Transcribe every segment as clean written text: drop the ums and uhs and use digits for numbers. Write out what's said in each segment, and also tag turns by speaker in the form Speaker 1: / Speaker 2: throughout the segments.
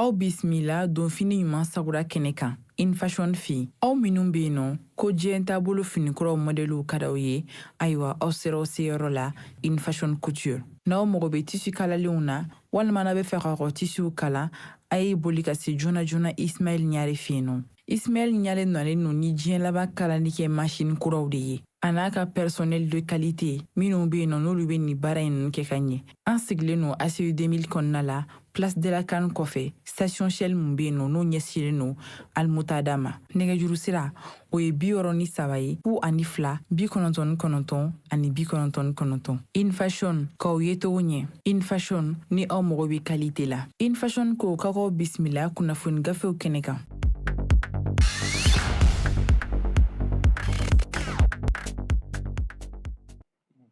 Speaker 1: Aw bisimila donfini ɲuman sagura kɛnɛ kan In Fashion fi. Aw minnu be yen nɔ ko diɲɛ taabolo finikuraw modeliw ka d'aw ye, ayiwa aw sera aw seyɔrɔ la In Fashion Couture. N'aw mago be tisi kalalenw na walima n'a be fɛ ka tisiw kala, a ye boli ka se joona joona Ismaël Ɲare fe yen nɔ. Ismaël Ɲare nɔlen no ni diɲɛ laban kalali kɛ machine kuraw de ye. A n'a ka personnel de qualité minnu be yen nɔ n'olu be nin baara in kɛ ka ɲɛ. An sigilen no ACE 2000 kɔnɔna la Place de la Canne kɔfɛ station Shell mun be yen nɔ n'o ɲɛsilen no Almutada ma. Nɛgɛjuru sira o ye 63 ye 02 99 ani 99. In Fashion k'aw ye togo ɲɛ. In Fashion ni aw mago be qualité la. In Fashion ko k'aw bisimila kunnafoni gafew kɛnɛ kan.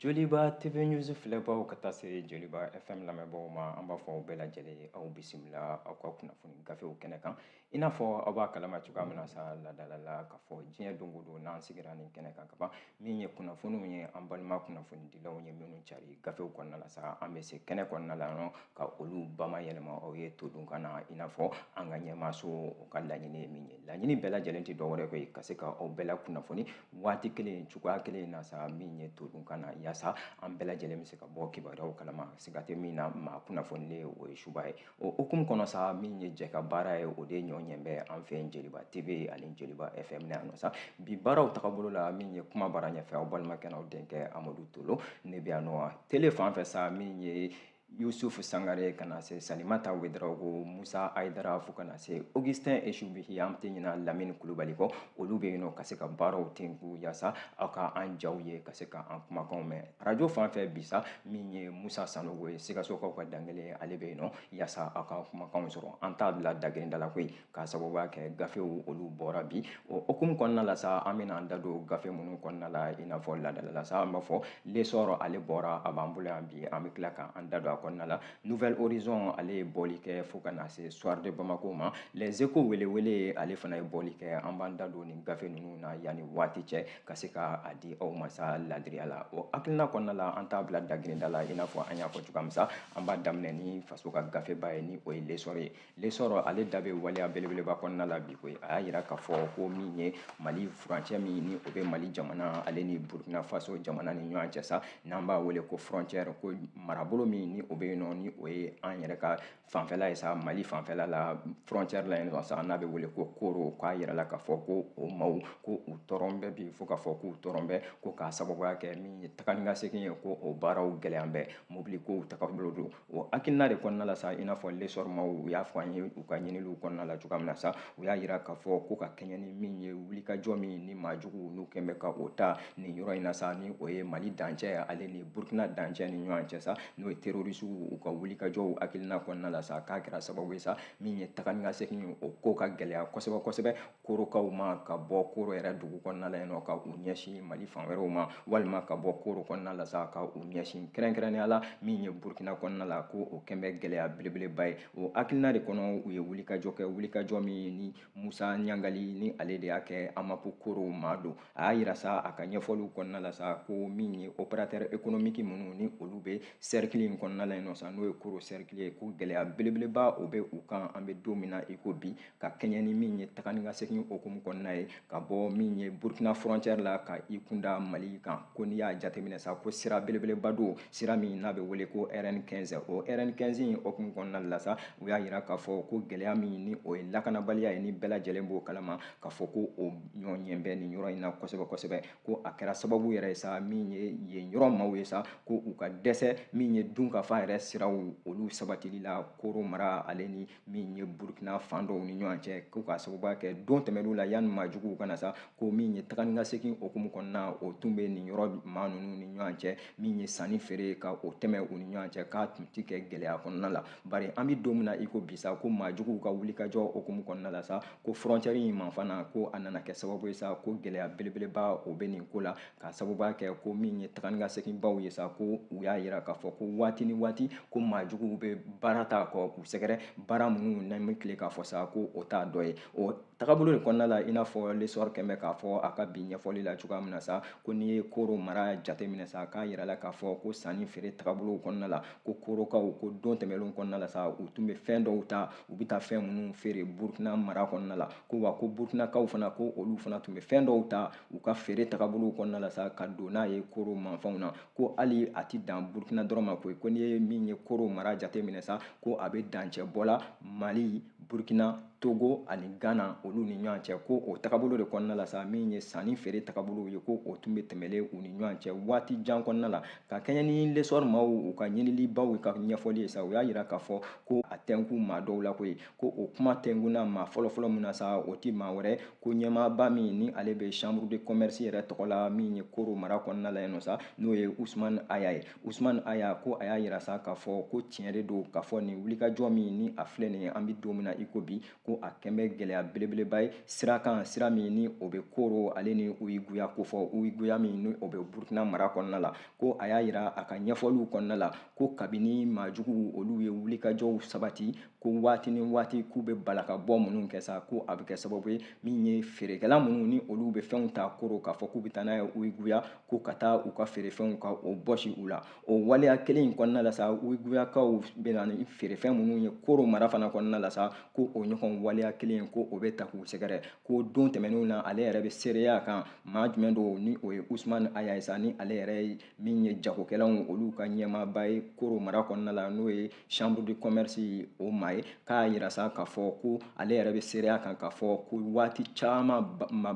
Speaker 2: Joliba TV News filɛbaw ka taa se Joliba FM lamɛnbagaw ma an b'a fɔ aw bɛɛ lajɛlen ye aw bisimila aw ka kunnafoni gafew kɛnɛ kan i n'a fɔ aw b'a kalama cogoya min na sa ladala la k'a fɔ diɲɛ don o don n'an sigira nin kɛnɛ kan kaban min ye kunnafoniw ye an balima kunnafoni dilaw ye minnu cari gafew kɔnɔna la sa an bɛ se kɛnɛ kɔnɔna la yan ka olu bamayɛlɛma aw ye to dun ka na i n'a fɔ an ka ɲɛmaaso o ka laɲini ye min ye laɲini bɛɛ lajɛlen tɛ dɔwɛrɛ koyi ka se ka aw bɛɛ la kunnafoni waati kelen cogoya kelen na sa min ye to dun ka na yaasa an bɛɛ lajɛlen bɛ se ka bɔ kibaruyaw kalama siga tɛ min na maa kunnafonilen o ye suba ye o hukumu kɔnɔ sa min ye jɛ ka baara ye o de ɲɔgɔn bɛ an fɛ Jeliba TV ani Jeliba FM na yan nɔ sa bi baaraw tagabolo la min ye kuma baara ɲɛfɛ aw balimakɛ n'aw denkɛ Amadu Tolo ne bɛ yan nɔ tele fan fɛ sa min ye Yusufu Sangare ka na se Salimata Ouedraogo Musa Aidara fo ka na se Augustin Eshubihi an tɛ ɲina Lamini Kulubali kɔ olu bɛ yen nɔ ka se ka baaraw tenku yaasa aw ka an jaw ye ka se ka an kumakanw mɛn radio fan fɛ bi sa min ye Musa Sanogo ye Sikasokaw ka dangelen ale bɛ yen nɔ yaasa aw ka kumakanw sɔrɔ an t'a bila dagirindala la koyi k'a sababuya kɛ gafew olu bɔra bi o hukumu kɔnɔna la sa an bɛna an da don gafe minnu kɔnɔna la i n'a fɔ ladala la sa an b'a fɔ lesɔrɔ ale bɔra a b'an bolo yan bi an bɛ tila ka an da don kɔnɔna la Nouvelle Horizon ale ye bɔli kɛ fo ka na se Soir de Bamako ma Les Échos welewele ale fana ye bɔli kɛ an b'an da don nin gafe ninnu na yanni waati cɛ ka se ka a di aw ma sa ladiriya la o hakilina kɔnɔna la an t'a bila dagirinda la i n'a fɔ an y'a fɔ cogoya min sa an b'a daminɛ ni faso ka gafeba ye ni o ye lesɔrɔ ye lesɔrɔ ale da bɛ waleya belebeleba kɔnɔna la bi koyi a y'a yira k'a fɔ ko min ye Mali furancɛ min ni o bɛ Mali jamana ale ni Burkina Faso jamana ni ɲɔgɔn cɛ sa n'an b'a wele ko frontière ko marabolo min ni o bɛ yen nɔ ni o ye an yɛrɛ ka fanfɛla ye sa Mali fanfɛla la frontière la yen nɔ sa n'a bɛ wele ko Koro k'a yira la k'a fɔ ko o maaw ko u tɔrɔn bɛ bi fo k'a fɔ k'u tɔrɔn bɛ ko k'a sababuya kɛ min ye taga ni ka segin ye ko o baaraw gɛlɛyan bɛ mobili kow tagabolo don o hakilina de kɔnɔna la sa i n'a fɔ lesɔrɔ maaw u y'a fɔ an ye u ka ɲininiw kɔnɔna la cogoya min na sa u y'a yira k'a fɔ ko ka kɛɲɛ ni min ye wulikajɔ min ni maajugu n'u kɛn bɛ ka o ta nin yɔrɔ in na sa ni o ye Mali dancɛ ale ni Burkina dancɛ ni ɲɔgɔn cɛ sa n'o ye terrorisiw u ka wulikajɔw hakilina kɔnɔna la sa k'a kɛra sababu ye sa min ye taga ni ka segin o ko ka gɛlɛya kosɛbɛ kosɛbɛ korokaw ma ka bɔ Koro yɛrɛ dugu kɔnɔna la yen nɔ ka u ɲɛsin Mali fan wɛrɛw ma walima ka bɔ Koro kɔnɔna la sa ka u ɲɛsin kɛrɛnkɛrɛnnenya la min ye Burkina kɔnɔna la ko o kɛn bɛ gɛlɛya belebeleba ye o hakilina de kɔnɔ u ye wulikajɔ kɛ wulikajɔ min ni Musa Ɲangali ni ale de y'a kɛ Amapu Koro maa don a y'a yira sa a ka ɲɛfɔliw kɔnɔna la sa ko min ye opérateur économique minnu ni olu bɛ cercle in kɔnɔna la yen nɔ sa n'o ye Koro cercle ye ko gɛlɛya belebeleba o bɛ u kan an bɛ don min na i ko bi ka kɛɲɛ ni min ye taga ni ka segin hukumu kɔnɔna ye ka bɔ min ye Burkina frontière la ka i kunda Mali kan ko n'i y'a jateminɛ sa ko sira belebeleba don sira min n'a bɛ wele ko RN15 o RN15 in hukumu kɔnɔna la sa u y'a yira k'a fɔ ko gɛlɛya min ni o ye lakanabaliya ye ni bɛɛ lajɛlen b'o kalama k'a fɔ ko o ɲɔgɔn bɛ nin yɔrɔ in na kosɛbɛ kosɛbɛ ko a kɛra sababu yɛrɛ ye sa min ye yen yɔrɔ maaw ye sa ko u ka dɛsɛ min ye dunkafa yɛrɛ siraw olu sabatili la Koro mara ale ni min ye Burkina fan dɔw ni ɲɔgɔn cɛ ko k'a sababuya kɛ don tɛmɛnw la yanni maajuguw kana sa ko min ye taga ni ka segin hukumu kɔnɔna o tun bɛ nin yɔrɔ maa ninnu ni ɲɔgɔn cɛ min ye sanni feere ka o tɛmɛ u ni ɲɔgɔn cɛ k'a tun ti kɛ gɛlɛya kɔnɔna la bari an bɛ don min na i ko bi sa ko maajuguw ka wulikajɔ hukumu kɔnɔna la sa ko frontière in ma fana ko a nana kɛ sababu ye sa ko gɛlɛya belebeleba o bɛ nin ko la k'a sababuya kɛ ko min ye taga ni ka segin baw ye sa ko u y'a yira k'a fɔ ko waati ni waati ko maajuguw bɛ baara ta kɔ u sɛgɛrɛ baara minnu n'an bɛ tile k'a fɔ sa ko o t'a dɔ ye o tagabolo de kɔnɔna la i n'a fɔ l'histoire kɛmɛ k'a fɔ a ka bi ɲɛfɔli la cogoya min na sa ko n'i ye koro mara jateminɛ sa k'a yira la k'a fɔ ko sanni feere tagabolo kɔnɔna la ko korokaw ko don tɛmɛnlenw kɔnɔna la sa u tun bɛ fɛn dɔw ta u bɛ taa fɛn minnu feere burukina mara kɔnɔna la ko wa ko burukinakaw fana ko olu fana tun bɛ fɛn dɔw ta u ka feere tagabolo kɔnɔna la sa ka don n'a ye koro manfɛnw na ko hali a ti dan burukina dɔrɔn ma koyi ko n'i ye min ye koro mara jateminɛ sa ko a bɛ dancɛ bɔla mali burukina togo ani gana olu ni ɲɔgɔn cɛ ko o tagabolo de kɔnɔna la sa min ye sanni feere tagabolo ye ko o tun bɛ tɛmɛlen u ni ɲɔgɔn cɛ waati jan kɔnɔna la ka kɛɲɛ ni l'histoire maaw u ka ɲinilibaw ka ɲɛfɔli ye sa u y'a yira k'a fɔ ko a tɛnku maa dɔw la koyi ko o kuma tɛnkuna maa fɔlɔfɔlɔ min na sa o ti maa wɛrɛ ko ɲɛmaaba min ni ale bɛ chambre de commerce yɛrɛ tɔgɔ la min ye koro mara kɔnɔna la yen nɔ sa n'o ye Usumani Aya ye Usumani Aya ko a y'a yira sa k'a fɔ ko tiɲɛ de don k'a fɔ nin wulikajɔ min ni a filɛ nin ye an bɛ don min na i ko bi ko a kɛn bɛ gɛlɛya belebeleba ye sira kan sira min ni o bɛ koro ale ni uyiguya ko fɔ uyiguya min ni o bɛ burukina mara kɔnɔna la ko a y'a yira a ka ɲɛfɔliw kɔnɔna la ko kabini maajugu olu ye wulikajɔw sabati ko waati ni waati k'u bɛ bala ka bɔ minnu kɛ sa ko a bɛ kɛ sababu ye min ye feerekɛla minnu ni olu bɛ fɛnw ta koro k'a fɔ k'u bɛ taa n'a ye uyiguya ko ka taa u ka feerefɛnw ka o bɔsi u la o waleya kelen in kɔnɔna la sa uyiguyakaw bɛ na ni feerefɛn minnu ye koro mara fana kɔnɔna la sa ko o ɲɔgɔn waleya kelen ko o bɛ ta k'u sɛgɛrɛ ko don tɛmɛnenw na ale yɛrɛ bɛ seereya kan maa jumɛn don ni o ye Usumani Aya ye sa ni ale yɛrɛ ye min ye jagokɛlaw olu ka ɲɛmaaba ye koro mara kɔnɔna la n'o ye chambre de commerce o maa ye k'a yira sa k'a fɔ ko ale yɛrɛ bɛ seereya kan k'a fɔ ko waati caman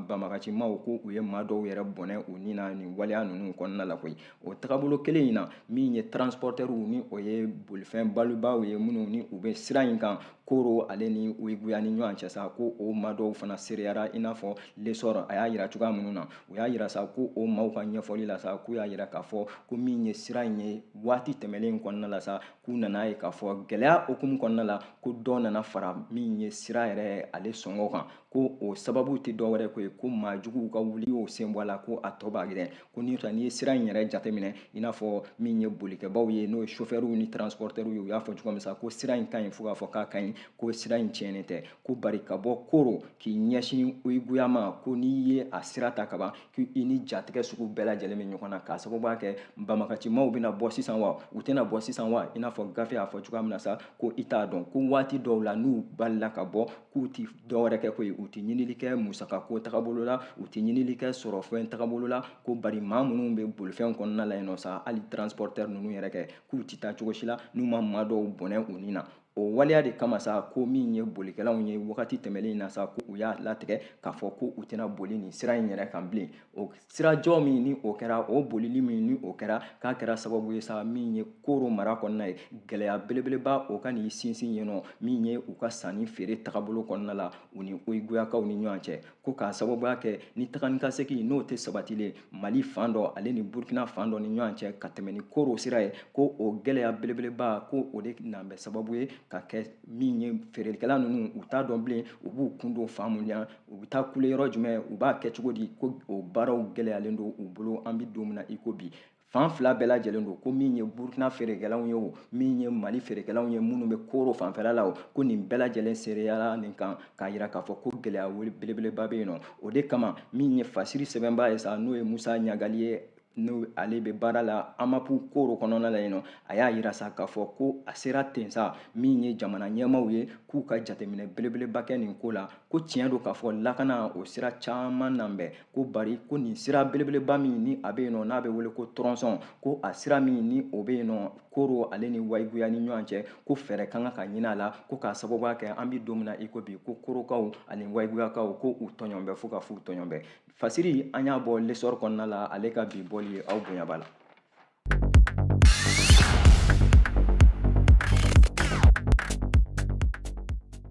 Speaker 2: banbagacimaw ko u ye maa dɔw yɛrɛ bɔnɛ u ni na nin waleya ninnu kɔnɔna la koyi o tagabolo kelen in na min ye transporteurs ni o ye bolifɛn balibaaw ye minnu ni u bɛ sira in kan koro ale ni uyiguya ni ɲɔgɔn cɛ sa ko o maa dɔw fana seereyara i n'a fɔ l'essor a y'a yira cogoya minnu na u y'a yira sa ko o maaw ka ɲɛfɔli la sa k'u y'a yira k'a fɔ ko min ye sira in ye waati tɛmɛlen kɔnɔna la sa k'u nana ye k'a fɔ gɛlɛya hukumu kɔnɔna la ko dɔ nana fara min ye sira yɛrɛ ale sɔngɔ kan ko o sababu tɛ dɔwɛrɛ ko ye ko maajuguw ka wuli y'o sen bɔ a la ko a tɔ b'a gɛlɛn ko n'i ye sira in yɛrɛ jateminɛ i n'a fɔ min ye bolikɛbaw ye n'o ye chauffeurs ni transporteurs ye u y'a fɔ cogo min sa ko sira in ka ɲi fo k'a fɔ k'a ka ɲi ko sira in tiɲɛnen tɛ ko bari ka bɔ koro k'i ɲɛsin uyiguya ma ko n'i ye a sira ta kaban k'i ni jatigɛ sugu bɛɛ lajɛlen bɛ ɲɔgɔn na k'a sababuya kɛ banbagacimaw bɛna bɔ sisan wa u tɛna bɔ sisan wa i n'a fɔ gafe y'a fɔ cogoya min na sa ko i t'a dɔn ko waati dɔw la n'u balila ka bɔ k'u ti dɔwɛrɛ kɛ koyi u ti ɲinili kɛ musakako tagabolo la u ti ɲinili kɛ sɔrɔfɛn tagabolo la ko bari maa minnu bɛ bolifɛn kɔnɔna la yen nɔ sa hali transporteur ninnu yɛrɛ kɛ k'u ti taa cogo si la n'u ma maa dɔw bɔnɛ u ni na o waleya de kama sa ko min ye bolikɛlaw ye wagati tɛmɛlen na sa ko u y'a latigɛ k'a fɔ ko u tɛna boli nin sira in yɛrɛ kan bilen o sirajɔ min ni o kɛra o bolili min ni o kɛra k'a kɛra sababu ye sa min ye koro mara kɔnɔna ye gɛlɛya belebeleba o ka n'i sinsin yen nɔ min ye u ka sanni feere tagabolo kɔnɔna la u ni uyiguyakaw ni ɲɔgɔn cɛ ko k'a sababuya kɛ ni taga ni ka segin n'o tɛ sabatilen mali fan dɔ ale ni burukina fan dɔ ni ɲɔgɔn cɛ ka tɛmɛ ni koro sira ye ko o gɛlɛya belebeleba ko o de na bɛ sababu ye ka kɛ min ye feerelikɛla ninnu u t'a dɔn bilen u b'u kun don fan mun na u bɛ taa kule yɔrɔ jumɛn u b'a kɛ cogo di ko o baaraw gɛlɛyalen don u bolo an bɛ don min na i ko bi fan fila bɛɛ lajɛlen don ko min ye burukina feerekɛlaw ye o min ye mali feerekɛlaw ye minnu bɛ koro fanfɛla la o ko nin bɛɛ lajɛlen seereyara nin kan k'a yira k'a fɔ ko gɛlɛya belebeleba bɛ yen nɔ o de kama min ye fasiri sɛbɛnbaa ye sa n'o ye musa ɲagali ye n'o ale bɛ baara la amapu koro kɔnɔna la yen nɔ a y'a yira sa k'a fɔ ko a sera ten sa min ye jamana ɲɛmaaw ye k'u ka jateminɛ belebeleba kɛ nin ko la ko tiɲɛ don k'a fɔ lakana o sira caman nanbɛn ko bari ko nin sira belebeleba min ni a bɛ yen nɔ n'a bɛ wele ko tɔrɔnsɔn ko a sira min ni o bɛ yen nɔ koro ale ni wayiguya ni ɲɔgɔn cɛ ko fɛɛrɛ kan ka ɲini a la ko k'a sababuya kɛ an bɛ don min na i ko bi ko korokaw ani wayiguyakaw ko u tɔɲɔn bɛ fo ka f'u tɔɲɔn bɛ fasiri an y'a bɔ l'essor kɔnɔna la ale ka bi bɔli ye aw bonya b'a la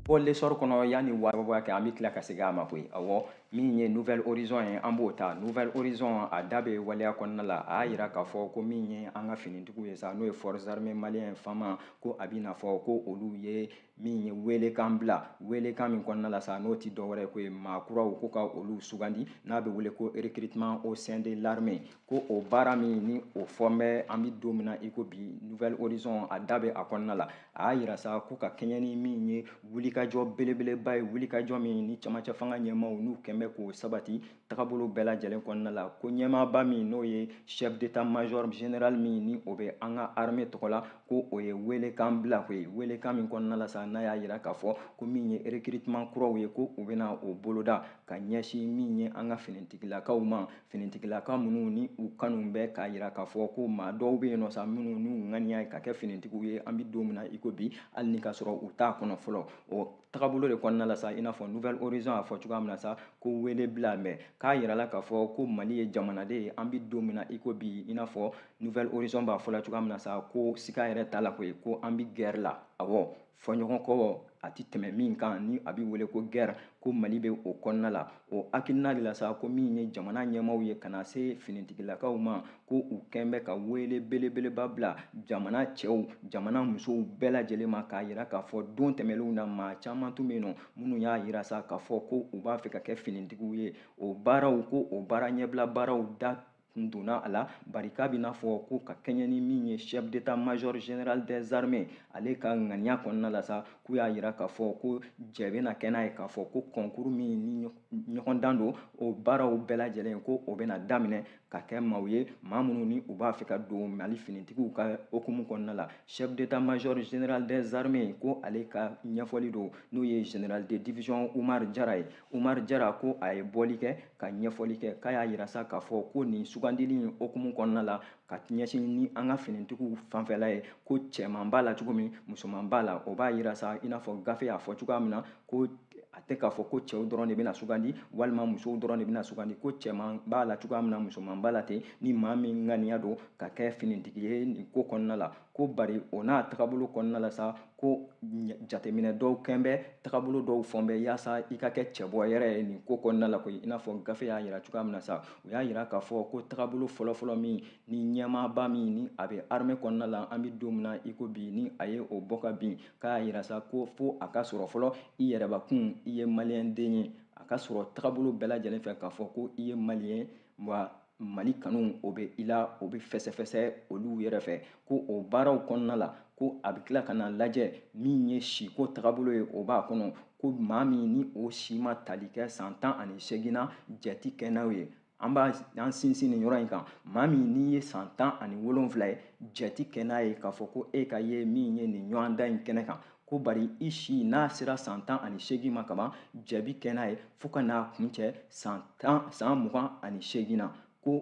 Speaker 2: bɔ l'essor kɔnɔ yanni waawaya kɛ an bɛ tila ka segin a ma koyi awɔ min ye nouvelle horizon ye an b'o ta nouvelle horizon a da bɛ waleya kɔnɔna la a y'a yira k'a fɔ ko min ye an ka finitigiw ye sa n'o ye forces armées malien fama ko a bɛ n'a fɔ ko olu ye min ye welekan bila welekan min kɔnɔna la sa n'o tɛ dɔwɛrɛ ko ye maakuraw ko ka olu sugandi n'a bɛ wele ko recrutement au sein de l'armée ko o baara min ni o fɔn bɛ an bɛ don min na i ko bi nouvelle horizon a da bɛ a kɔnɔna la a y'a yira sa ko ka kɛɲɛ ni min ye wuli wulikajɔ belebeleba ye wulikajɔ min ni camancɛ fanga ɲɛmaw n'u kɛnbɛ k'o sabati tagabolo bɛɛ lajɛlen kɔnɔna la ko ɲɛmaaba min n'o ye chef d'état major général min ni o bɛ an ka armée tɔgɔ la ko o ye welekan bila koyi welekan min kɔnɔna la sa n'a y'a yira k'a fɔ ko min ye recrutement kuraw ye ko u bɛna o boloda ka ɲɛsin min ye an ka finitigilakaw ma finitigilaka minnu ni u kanu bɛ k'a yira k'a fɔ ko maa dɔw bɛ yen nɔ sa minnu n'u ŋaniya ye ka kɛ finitigiw ye an bɛ don min na i ko bi hali ni ka sɔrɔ u t'a kɔnɔ fɔlɔ o tagabolo de kɔnɔna la sa i n'a fɔ nouvelle horizon y'a fɔ cogoya min na sa ko wele bila mɛn k'a yirala k'a fɔ ko mali ye jamanaden ye an bɛ don min na i ko bi i n'a fɔ nouvelle horizon b'a fɔla cogoya min na sa ko siga yɛrɛ t'a la koyi ko an bɛ guerre la awɔ fɔɲɔgɔn kɔ a tɛ tɛmɛ min kan ni a bɛ wele ko guerre ko mali bɛ o kɔnɔna la o hakilina de la sa ko min ye jamana ɲɛmaaw ye ka na se finitigilakaw ma ko u kɛn bɛ ka wele belebeleba bila jamana cɛw jamana musow bɛɛ lajɛlen ma k'a yira k'a fɔ don tɛmɛnlenw na maa caman tun bɛ yen nɔ minnu y'a yira sa k'a fɔ ko u b'a fɛ ka kɛ finitigiw ye o baaraw ko o baara ɲɛbila baaraw da n donna a la bari k'a bɛ n'a fɔ ko ka kɛɲɛ ni min ye chef d'état major général des armées ale ka ŋaniya kɔnɔna la sa k'u y'a yira k'a fɔ ko jɛ bɛna kɛ n'a ye k'a fɔ ko kɔnkuru min ni ɲɔgɔndan don o baaraw bɛɛ lajɛlen ko o bɛna daminɛ ka kɛ maaw ye maa minnu ni u b'a fɛ ka don mali finitigiw ka hukumu kɔnɔna la chef d'état major général des armées ko ale ka ɲɛfɔli don n'o ye général de division umar jara ye umar jara ko a ye bɔli kɛ ka ɲɛfɔli kɛ k'a y'a yira sa k'a fɔ ko nin sugandili in hukumu kɔnɔna la ka ɲɛsin ni an ka finitigiw fanfɛla ye ko cɛman b'a la cogo min musoman b'a la o b'a yira sa i n'a fɔ gafe y'a fɔ cogoya min na ko a tɛ k'a fɔ ko cɛw dɔrɔn de bɛna sugandi walima musow dɔrɔn de bɛna sugandi ko cɛman b'a la cogoya min na musoman b'a la ten ni maa min ŋaniya don ka kɛ finitigi ye nin ko kɔnɔna la ko bari o n'a tagabolo kɔnɔna la sa ko jateminɛ dɔw kɛn bɛ tagabolo dɔw fɔn bɛ yaasa i ka kɛ cɛbɔ yɛrɛ ye nin ko kɔnɔna la koyi i n'a fɔ gafe y'a yira cogoya min na sa o y'a yira k'a fɔ ko tagabolo fɔlɔfɔlɔ min ni ɲɛmaaba min ni a bɛ armée kɔnɔna la an bɛ don min na i ko bi ni a ye o bɔ ka bin k'a y'a yira sa ko fo a ka sɔrɔ fɔlɔ i yɛrɛbakun i ye maliyɛn den ye a ka sɔrɔ tagabolo bɛɛ lajɛlen fɛ k'a fɔ ko i ye maliyɛn wa mali kanu o bɛ i la o bɛ fɛsɛfɛsɛ olu yɛrɛ fɛ ko o baaraw kɔnɔna la ko a bɛ tila ka na lajɛ min ye siko tagabolo ye o b'a kɔnɔ ko maa min ni o si ma tali kɛ san 18 na jate kɛ n'aw ye an sinsin nin yɔrɔ in kan maa min n'i ye san 17 ye jate kɛ n'a ye k'a fɔ ko e ka ye min ye nin ɲɔgɔn dan in kɛnɛ kan ko bari i si n'a sera san 18 ma kaban jaabi kɛ n'a ye fo ka n'a kuncɛ san 28 na ko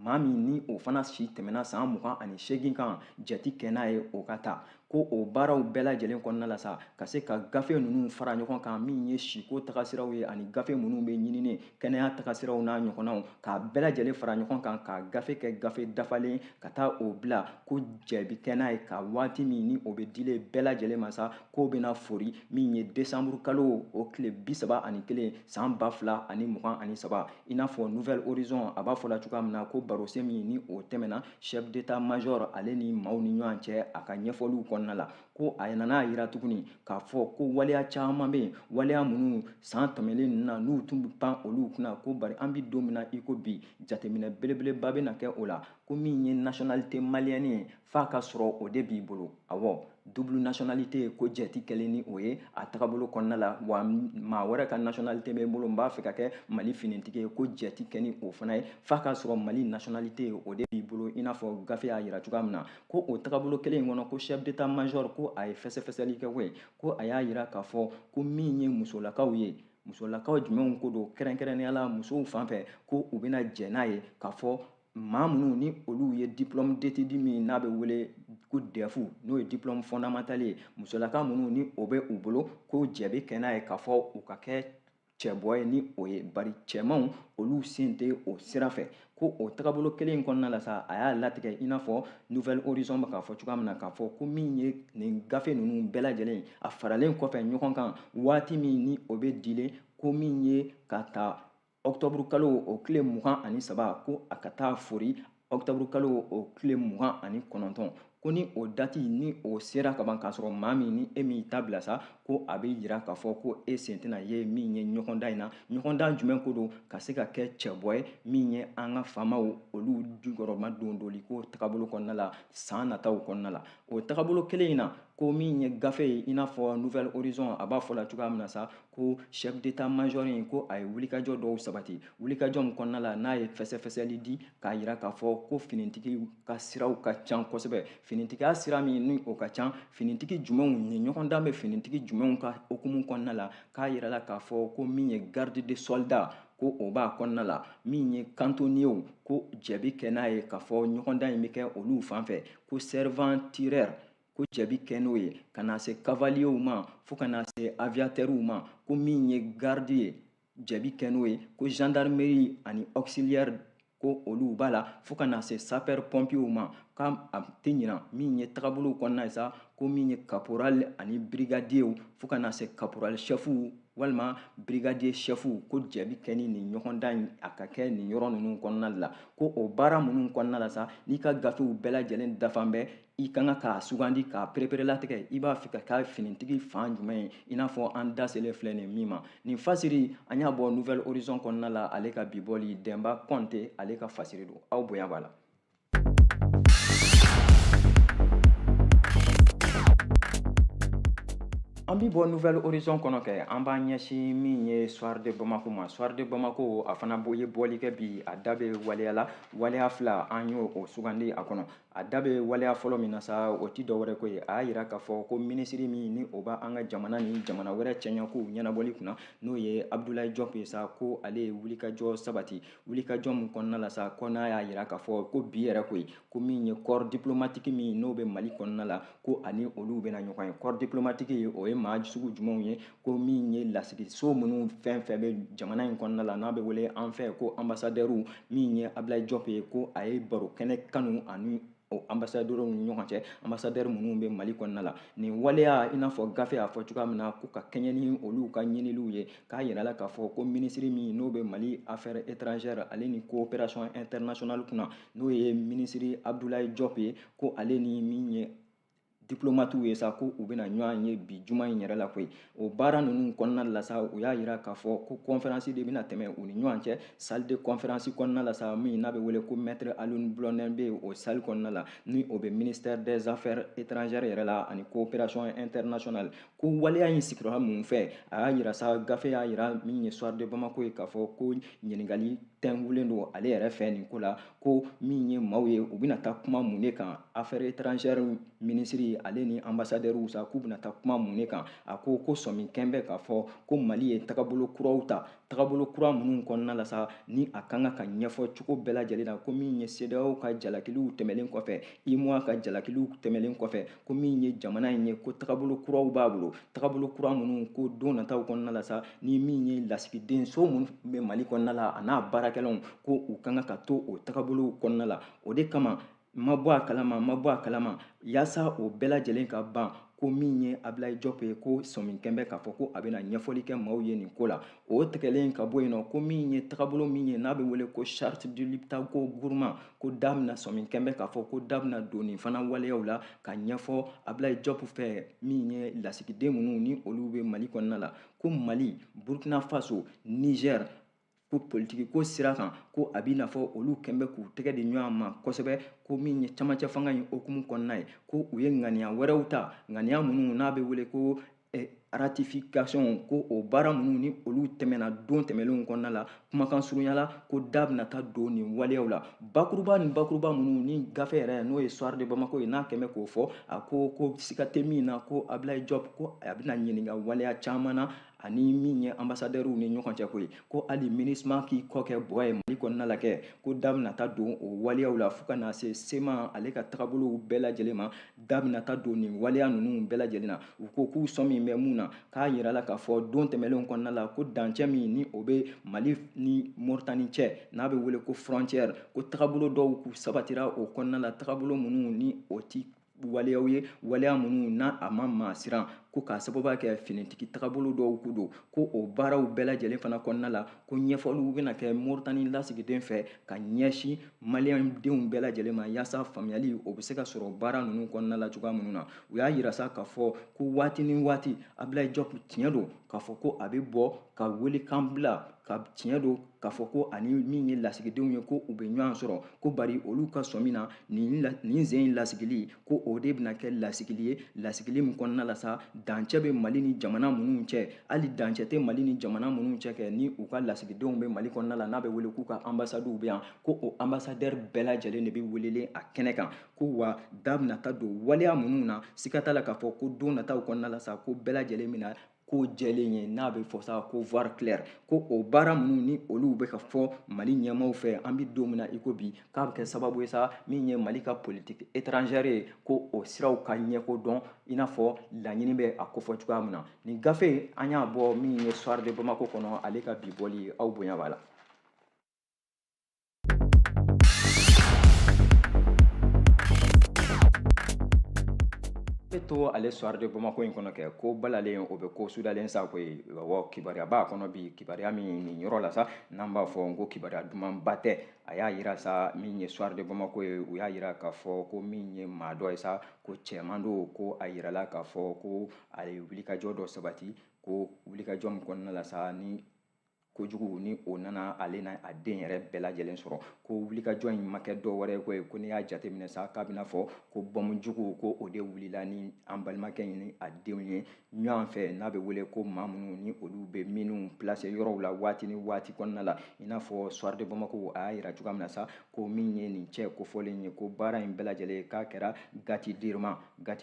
Speaker 2: maa min ni o fana si tɛmɛna san 28 kan jate kɛ n'a ye o ka taa ko o baaraw bɛɛ lajɛlen kɔnɔna la sa ka se ka gafe ninnu fara ɲɔgɔn kan min ye siko tagasiraw ye ani gafe minnu bɛ ɲinini kɛnɛya tagasiraw n'a ɲɔgɔnnaw k'a bɛɛ lajɛlen fara ɲɔgɔn kan ka gafe kɛ gafe dafalen ka taa o bila ko jaabi kɛ n'a ye ka waati min ni o bɛ dilen bɛɛ lajɛlen ma sa k'o bɛna fori min ye décembre kalo o tile 31 san 2023 i n'a fɔ nouvelle horizon a b'a fɔla cogoya min na ko barosen min ni o tɛmɛna chef d'état major ale ni maaw ni ɲɔgɔn cɛ a ka ɲɛfɔliw kɔnɔna la ko a nana yira tuguni k'a fɔ ko waleya caman bɛ yen waleya minnu san tɛmɛnlen ninnu na n'u tun bɛ pan olu kunna ko bari an bɛ don min na i ko bi jateminɛ belebeleba bɛ na kɛ o la ko min ye nationalité malienne ye f'a ka sɔrɔ o de b'i bolo awɔ double nationalité ko jate kɛlen ni o ye a tagabolo kɔnɔna la wa maa wɛrɛ ka nationalité bɛ n bolo n b'a fɛ ka kɛ mali finitigi ye ko jate kɛ ni o fana ye f'a ka sɔrɔ mali nationalité o de b'i bolo i n'a fɔ gafe y'a yira cogoya min na ko o tagabolo kelen in kɔnɔ ko chef d'état major ko a ye fɛsɛfɛsɛli kɛ koyi ko a y'a yira k'a fɔ ko min ye musolakaw ye musolakaw jumɛnw ko don kɛrɛnkɛrɛnnenya la musow fan fɛ ko u bɛna jɛ n'a ye k'a fɔ maa minnu ni olu ye diplôme d'étude min n'a bɛ wele ko DEF n'o ye diplôme fondamental ye musolaka minnu ni o bɛ u bolo ko jɛ bɛ kɛ n'a ye k'a fɔ u ka kɛ cɛbɔ ye ni o ye bari cɛmanw olu sen tɛ o sira fɛ ko o tagabolo kelen in kɔnɔna la sa a y'a latigɛ i n'a fɔ nouvelle horizon bɛ k'a fɔ cogoya min na k'a fɔ ko min ye nin gafe ninnu bɛɛ lajɛlen a faralen kɔfɛ ɲɔgɔn kan waati min ni o bɛ dilen ko min ye ka ta octobre kalo o tile 23 ko a ka taa fori octobre kalo o tile 29 ko ni o dati ni o sera kaban k'a sɔrɔ maa min ni e m'i ta bila sa ko a bɛ yira k'a fɔ ko e sen tɛna ye min ye ɲɔgɔndan in na ɲɔgɔndan jumɛn ko don ka se ka kɛ cɛbɔ ye min ye an ka faamaw olu jukɔrɔma dondoli ko tagabolo kɔnɔna la san nataw kɔnɔna la o tagabolo kelen in na ko min ye gafe ye i n'a fɔ nouvelle horizon a b'a fɔ la cogoya min na sa ko chef d'état major in ko a ye wulikajɔ dɔw sabati wulikajɔ min kɔnɔna la n'a ye fɛsɛfɛsɛli di k'a yira k'a fɔ ko finitigi ka siraw ka can kosɛbɛ finitigiya sira min ni o ka can finitigi jumɛnw ni ɲɔgɔndan bɛ finitigi jumɛnw ka hukumu kɔnɔna la k'a yirala k'a fɔ ko min ye garde des soldats ko o b'a kɔnɔna la min ye cantonniers ko jɛbi kɛ n'a ye k'a fɔ ɲɔgɔndan in bɛ kɛ olu fan fɛ ko sergent tireur ko jɛbi kɛ n'o ye ka na se cavaliers ma fo ka na se aviateurs ma ko min ye garde ye jɛbi kɛ n'o ye ko gendarmerie ani auxiliaire ko olu b'a la fo ka na se sapeur pompiers ma k'a tɛ ɲina min ye tagabolow kɔnɔna ye sa ko min ye caporal ani brigadier fo ka na se caporal chef walima brigadier chef ko jɛbi kɛ ni nin ɲɔgɔndan in a ka kɛ nin yɔrɔ ninnu kɔnɔna la ko o baara minnu kɔnɔna la sa n'i ka gafew bɛɛ lajɛlen dafan bɛ i ka kan k'a sugandi k'a perepere-latigɛ i b'a fɛ ka kɛ finitigi fan jumɛn ye i n'a fɔ an da selen filɛ nin min ma nin fasiri an y'a bɔ nouvelle horizon kɔnɔna la ale ka bibɔli Denba Kɔnte ale ka fasiri don aw bonya b'a la. An bɛ bɔ nouvelle horizon kɔnɔ kɛ an b'a ɲɛsin min ye soir de Bamako ma soir de Bamako a fana ye bɔli kɛ bi a da bɛ waleya la waleya fila an y'o sugandi a kɔnɔ a da bɛ waleya fɔlɔ min na sa o tɛ dɔwɛrɛ ko ye a y'a jira k'a fɔ ko minisiri min ni o b'a an ka jamana ni jamana wɛrɛ cɛɲɛkow ɲɛnabɔli kunna n'o ye Abdulaye Diop ye sa ko ale ye wulikajɔ sabati wulikajɔ min kɔnɔna la sa ko n'a y'a jira k'a fɔ ko bi yɛrɛ ko ye ko min ye corps diplomatique min n'o bɛ Mali kɔnɔna la ko ani olu bɛna ɲɔgɔn ye corps diplomatique o ye maa sugu jumɛnw ye ko min ye lasiriso minnu fɛn fɛn bɛ jamana in kɔnɔna la n'a bɛ wele an fɛ ko ambassadeur min ye Abdulaye Diop ye ko a ye baro kɛnɛ kanu ani o ambassadeur ni ɲɔgɔn cɛ ambassadeur minnu bɛ Mali kɔnɔna la nin waleya i n'a fɔ gafe y'a fɔ cogoya min na ko ka kɛɲɛ ni olu ka ɲiniliw ye k'a yirala k'a fɔ ko minisiri min n'o bɛ Mali affaires étrangères ale ni coopération internationale kunna n'o ye minisiri Abdulaye Diop ye ko ale ni min ye diplomate ye sa ko u bɛna ɲɔgɔn ye bi juma in yɛrɛ la koyi o baara ninnu kɔnɔna la sa u y'a jira k'a fɔ ko conférence de bɛna tɛmɛ u ni ɲɔgɔn cɛ salle de conférence kɔnɔna la sa min n'a bɛ wele ko maître Alioune Blondin bɛ o salle kɔnɔna la ni o bɛ ministère des affaires étrangères yɛrɛ la ani coopération internationale ko waleya in sigiyɔrɔ mun fɛ a y'a jira sa gafe y'a jira min ye soir de Bamako ye k'a fɔ ko ɲininkali tɛnkulen don ale yɛrɛ fɛ nin ko la ko min ye maaw ye u bɛna taa kuma mun de kan affaires étrangères minisiri ale ni ambassadeur sa k'u bɛna taa kuma mun de kan a ko sɔmi kɛn bɛ k'a fɔ ko Mali ye tagabolo kuraw ta tagabolo kura minnu kɔnɔna la sa ni a kan ka ɲɛfɔ cogo bɛɛ lajɛlen na ko min ye CEDEAO ka jalakiliw tɛmɛlen kɔfɛ UEMOA ka jalakiliw tɛmɛlen kɔfɛ ko min ye jamana in ye ko tagabolo kuraw b'a bolo tagabolo kura minnu ko don nataw kɔnɔna la sa ni min ye lasigiden so minnu bɛ Mali kɔnɔna la a n'a baarakɛlaw ko u kan ka to o tagabolow kɔnɔna la o de kama ma bɔ a kalama yaasa o bɛɛ lajɛlen ka ban ko min ye Abdulaye Diop ye ko sɔmi kɛn bɛ k'a fɔ ko a bɛna ɲɛfɔli kɛ maaw ye nin ko la o tigɛlen ka bɔ yen nɔ ko min ye tagabolo min ye n'a bɛ wele ko charte du Liptako gourmand ko da bɛna sɔmi kɛn bɛ k'a fɔ ko da bɛna don nin fana waleyaw la ka ɲɛfɔ Abdulaye Diop fɛ min ye lasigiden minnu ni olu bɛ Mali kɔnɔna la ko Mali Burkina Faso Niger ko politiki ko sira kan ko a b'i n'a fɔ olu kɛn bɛ k'u tɛgɛ di ɲɔgɔn ma kosɛbɛ ko min ye camancɛ fanga in hukumu kɔnɔna ye ko u ye ŋaniya wɛrɛw ta ŋaniya minnu n'a bɛ wele ko ratification ko o baara minnu ni olu tɛmɛna don tɛmɛnlenw kɔnɔna la kumakan surunyala ko da bɛna taa don nin waleyaw la bakuruba ni bakuruba minnu ni gafe yɛrɛ n'o ye soir de Bamako ye n'a kɛn bɛ k'o fɔ a ko siga tɛ min na ko Abdulaye Diop ko a bɛna ɲininka waleya caman na ani min ye ambassadeur ni ɲɔgɔn cɛ koyi ko hali MINUSMA k'i kɔ kɛ bɔ ye Mali kɔnɔna la kɛ ko da bɛna taa don o waleyaw la fo ka na se SEMA ale ka tagabolow bɛɛ lajɛlen ma da bɛna taa don nin waleya ninnu bɛɛ lajɛlen na u ko k'u sɔmi bɛ mun na k'a yirala k'a fɔ don tɛmɛnlenw kɔnɔna la ko dancɛ min ni o bɛ Mali ni Moritani cɛ n'a bɛ wele ko frontière ko tagabolo dɔw k'u sabatira o kɔnɔna la tagabolo minnu ni o ti waleyaw ye waleya minnu n'a a ma maa siran ko k'a sababuya kɛ finitigi tagabolo dɔw ku don ko o baaraw bɛɛ lajɛlen fana kɔnɔna la ko ɲɛfɔliw bɛna kɛ Moritani lasigiden fɛ ka ɲɛsin maliyɛn denw bɛɛ lajɛlen ma yaasa faamuyali o bɛ se ka sɔrɔ baara ninnu kɔnɔna la cogoya minnu na u y'a yira sa k'a fɔ ko waati ni waati Abilaye Diop tiɲɛ don k'a fɔ ko a bɛ bɔ ka welekan bila ka tiɲɛ don k'a fɔ ko ani min ye lasigidenw ye ko u bɛ ɲɔgɔn sɔrɔ ko bari olu ka sɔn min na nin sen in lasigili ko o de bɛna kɛ lasigili ye lasigili min kɔnɔna la sa dancɛ bɛ Mali ni jamana minnu cɛ hali dancɛ tɛ Mali ni jamana minnu cɛ kɛ ni u ka lasigidenw bɛ Mali kɔnɔna la n'a bɛ wele k'u ka ambassades bɛ yan ko o ambassadeur bɛɛ lajɛlen de bɛ welelen a kɛnɛ kan ko wa da bɛna ta don waleya minnu na siga t'a la k'a fɔ ko don nataw kɔnɔna la sa ko bɛɛ lajɛlen bɛna ko jɛlen ye n'a bɛ fɔ sa ko voir clair ko o baara minnu ni olu bɛ ka fɔ Mali ɲɛmaaw fɛ an bɛ don min na i ko bi k'a bɛ kɛ sababu ye sa min ye Mali ka politique étrangère ye ko o siraw ka ɲɛko dɔn i n'a fɔ laɲini bɛ a kofɔ cogoya min na nin gafe an y'a bɔ min ye Soir de Bamako kɔnɔ ale ka bi bɔli aw bonya b'a la. to ale Soir de Bamako in kɔnɔ kɛ ko balalen o bɛ ko sudalen sa koyi awɔ kibaruya b'a kɔnɔ bi kibaruya min nin yɔrɔ la sa n'an b'a fɔ n ko kibaruya dumanba tɛ a y'a yira sa min ye Soir de Bamako ye u y'a yira k'a fɔ ko min ye maa dɔ ye sa ko cɛman don ko a yirala k'a fɔ ko a ye wulikajɔ dɔ sabati ko wulikajɔ min kɔnɔna la sa ni kojugu ni o nana ale n'a den yɛrɛ bɛɛ lajɛlen sɔrɔ ko wulikajɔ in ma kɛ dɔ wɛrɛ ye ko n'i y'a jateminɛ sa k'a bɛna fɔ ko bɔmu jugu ko o de wulila ni an balimakɛ in ni a denw ye ɲɔgɔn fɛ n'a bɛ wele ko maa minnu ni olu bɛ minnu place yɔrɔw la waati ni waati kɔnɔna la i n'a fɔ Soir de Bamako a y'a yira cogoya min na sa ko min ye nin cɛ kofɔlen ye ko baara in bɛɛ lajɛlen k'a kɛra Gati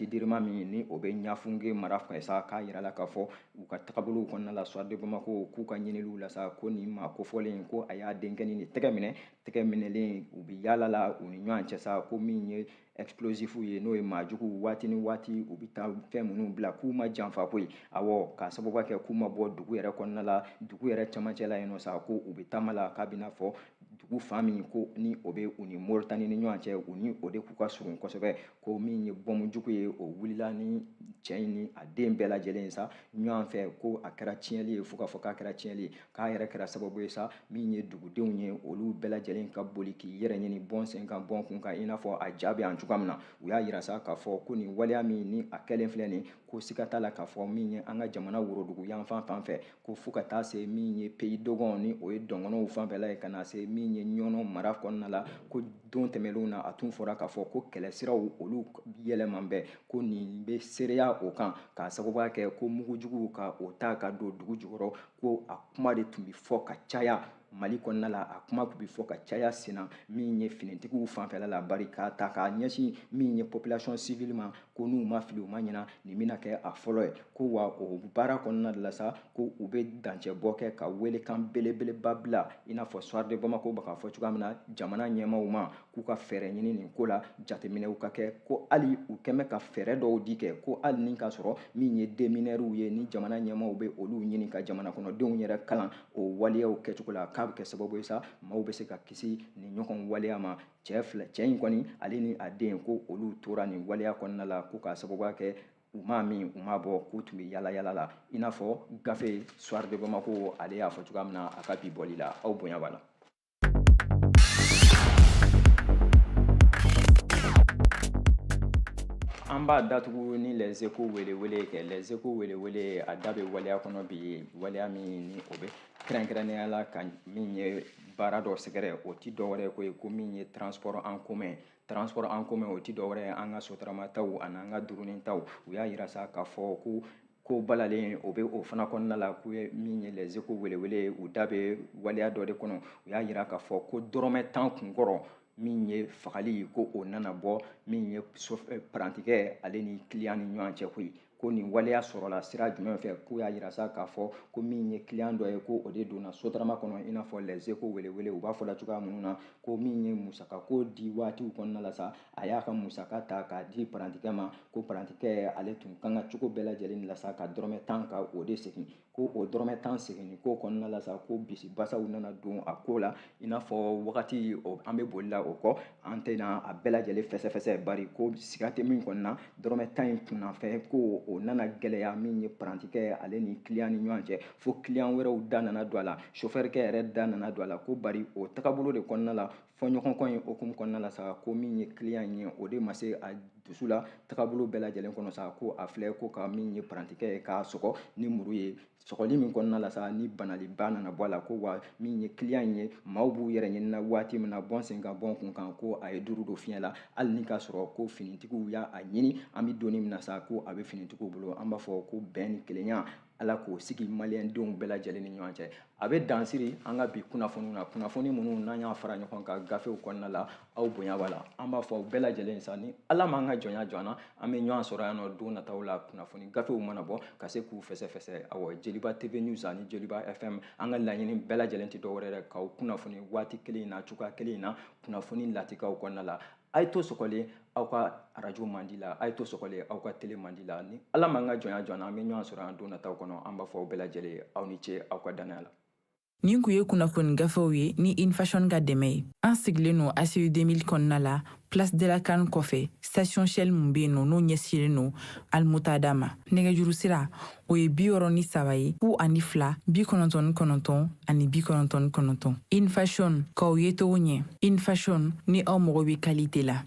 Speaker 2: Dirima min ni o bɛ Ɲafunge mara fɛ sa k'a yirala k'a fɔ u ka tagabolow kɔnɔna la Soir de Bamako k'u ka ɲiniliw la sa ko nin maa kofɔlen ko a y'a denkɛnin de tɛgɛ minɛlen u bɛ yaala la u ni ɲɔgɔn cɛ sa ko min ye explosif ye n'o ye maa jugu waati ni waati u bɛ taa fɛn minnu bila k'u ma janfa koyi awɔ k'a sababu kɛ k'u ma bɔ dugu yɛrɛ kɔnɔna la dugu yɛrɛ cɛmancɛ la yen nɔ sa ko u bɛ taama la k'a bɛna fɔ dugu fan min ko ni o bɛ u ni Moritani ni ɲɔgɔn cɛ u ni o de k'u ka surun kosɛbɛ ko min ye bɔmu jugu ye o wulila ni cɛ in ni a den bɛɛ lajɛlen sa ɲɔgɔn fɛ ko a kɛra tiɲɛli ye fo k'a fɔ k'a kɛra tiɲɛli ye k'a yɛrɛ kɛra sababu ye sa min ye dugudenw ye olu bɛɛ lajɛlen ka boli k'i yɛrɛ ɲini bɔn sen kan bɔn kun kan i n'a fɔ a ja bɛ yan cogoya min na u y'a yira sa k'a fɔ ko nin waleya min ni a kɛlen filɛ nin ko siga t'a la k'a fɔ min ye an ka jamana worodugu yanfan fan fɛ ko fo ka taa se min ye Pays Dogon ni o ye dɔngɔnɔw fanfɛla ye ka na se min ye ɲɔnɔ mara kɔnɔna la ko don tɛmɛnlenw na a tun fɔra k'a fɔ ko kɛlɛsiraw olu yɛlɛman bɛɛ ko nin bɛ seereya o kan k'a sababuya kɛ ko mugujuguw ka o ta ka don dugu jukɔrɔ ko a kuma de tun bɛ fɔ ka caya Mali kɔnɔna la a kuma tun bɛ fɔ ka caya senna min ye finitigiw fanfɛla la bari k'a ta k'a ɲɛsin min ye population civile ma ko n'u ma fili u ma ɲɛna nin bɛna kɛ a fɔlɔ ye ko wa o baara kɔnɔna de la sa ko u bɛ dancɛbɔ kɛ ka welekan belebeleba bila i n'a fɔ Soir de Bamako bɛ k'a fɔ cogoya min na jamana ɲɛmaaw ma k'u ka fɛɛrɛ ɲini nin ko la jateminɛw ka kɛ ko hali u kɛn bɛ ka fɛɛrɛ dɔw di kɛ ko hali ni k'a sɔrɔ min ye démineurs ye ni jamana ɲɛmaaw bɛ olu ɲini ka jamana kɔnɔdenw yɛrɛ kalan o waleyaw kɛcogo la k'a bɛ kɛ sababu ye sa maaw bɛ se ka kisi nin ɲɔgɔn waleya ma cɛ in kɔni ale ni a den ko olu tora nin waleya kɔnɔna la ko k'a sababuya kɛ u m'a min u m'a bɔ k'u tun bɛ yaala la i n'a fɔ gafe Soir de Bamako ale y'a fɔ cogoya min na a ka bi bɔli la aw bonya b'a la. An b'a datugu ni Les Echos welewele kɛ Les Echos welewele a da bɛ waleya kɔnɔ bi waleya min ni o bɛ kɛrɛnkɛrɛnnenya la ka min ye baara dɔ sɛgɛrɛ o ti dɔwɛrɛ ye ko min ye transport en commun o ti dɔwɛrɛ ye an ka sotaramataw ani an ka durunitaw u y'a yira sa k'a fɔ ko balalen o bɛ o fana kɔnɔna la k'u ye min ye Les Echos welewele u da bɛ waleya dɔ de kɔnɔ u y'a yira k'a fɔ ko dɔrɔmɛ 10 kunkɔrɔ min ye fagali ko o nana bɔ min ye parantikɛ ale ni client ni ɲɔgɔn cɛ koyi ko nin waleya sɔrɔla sira jumɛn fɛ k'u y'a yira sa k'a fɔ ko min ye client dɔ ye ko o de donna sotarama kɔnɔ i n'a fɔ Les Echos welewele u b'a fɔ la cogoya minnu na ko min ye musakako di waatiw kɔnɔna la sa a y'a ka musaka ta k'a di parantikɛ ma ko parantikɛ ale tun kan ka cogo bɛɛ lajɛlen la sa ka dɔrɔmɛ 10 ka o de segin ko o dɔrɔmɛ 10 seginni ko kɔnɔna la sa ko bisi basaw nana don a ko la i n'a fɔ wagati an bɛ bolila o kɔ an tɛna a bɛɛ lajɛlen fɛsɛfɛsɛ bari ko siga tɛ min kɔni na dɔrɔmɛ 10 in kunnafɛ ko o nana gɛlɛya min ye parantikɛ ale ni client ni ɲɔgɔn cɛ fo client wɛrɛw da nana don a la chauffeur kɛ yɛrɛ da nana don a la ko bari o tagabolo de kɔnɔna la fɔɲɔgɔnkɔ in hukumu kɔnɔna la sa ko min ye client in ye o de ma se a dusu la tagabolo bɛɛ lajɛlen kɔnɔ sa ko a filɛ ko ka min ye parantikɛ ye k'a sɔgɔ ni muru ye sɔgɔli min kɔnɔna la sa ni banaliba nana bɔ a la ko wa min ye client in ye maaw b'u yɛrɛ ɲinina waati min na bɔn sen kan bɔn kun kan ko a ye duuru don fiɲɛ la hali ni k'a sɔrɔ ko finitigiw y'a ɲini an bɛ donni min na sa ko a bɛ finitigiw bolo an b'a fɔ ko bɛn ni kelenya ala k'o sigi maliyɛndenw bɛɛ lajɛlen ni ɲɔgɔn cɛ a bɛ dansiri an ka bi kunnafoniw na kunnafoni minnu n'an y'a fara ɲɔgɔn kan gafew kɔnɔna la aw bonya b'a la an b'a fɔ aw bɛɛ lajɛlen sa ni ala m'an ka jɔnya jɔ an na an bɛ ɲɔgɔn sɔrɔ yan nɔ don nataw la kunnafoni gafew mana bɔ ka se k'u fɛsɛfɛsɛ awɔ jeliba tv news ani jeliba fm an ka laɲini bɛɛ lajɛlen tɛ dɔwɛrɛ dɛ k'aw kunnafoni waati kelen in na cogoya kelen in na kunnafoni latikaw kɔnɔna la a ye to sɔgɔlen aw ka arajo mandi la a ye to sɔgɔlen aw ka tele mandi la ni ala m'an ka jɔnya jɔ an na an bɛ ɲɔgɔn sɔrɔ yan don nataw kɔnɔ an b'a fɔ aw bɛɛ lajɛlen aw ni ce aw ka danaya la
Speaker 1: nin kun ye kunnafoni gafew ye ni infashion ka dɛmɛ ye an sigilen no ACU 2000 kɔnɔna la place de la CAN kɔfɛ station shell mun be yen n'o ɲɛsilen no almutada ma nɛgɛjuru sira o ye 63 ye 02 99 ani 99 infashion k'aw ye togo ɲɛ infashion ni aw mago bɛ qualité la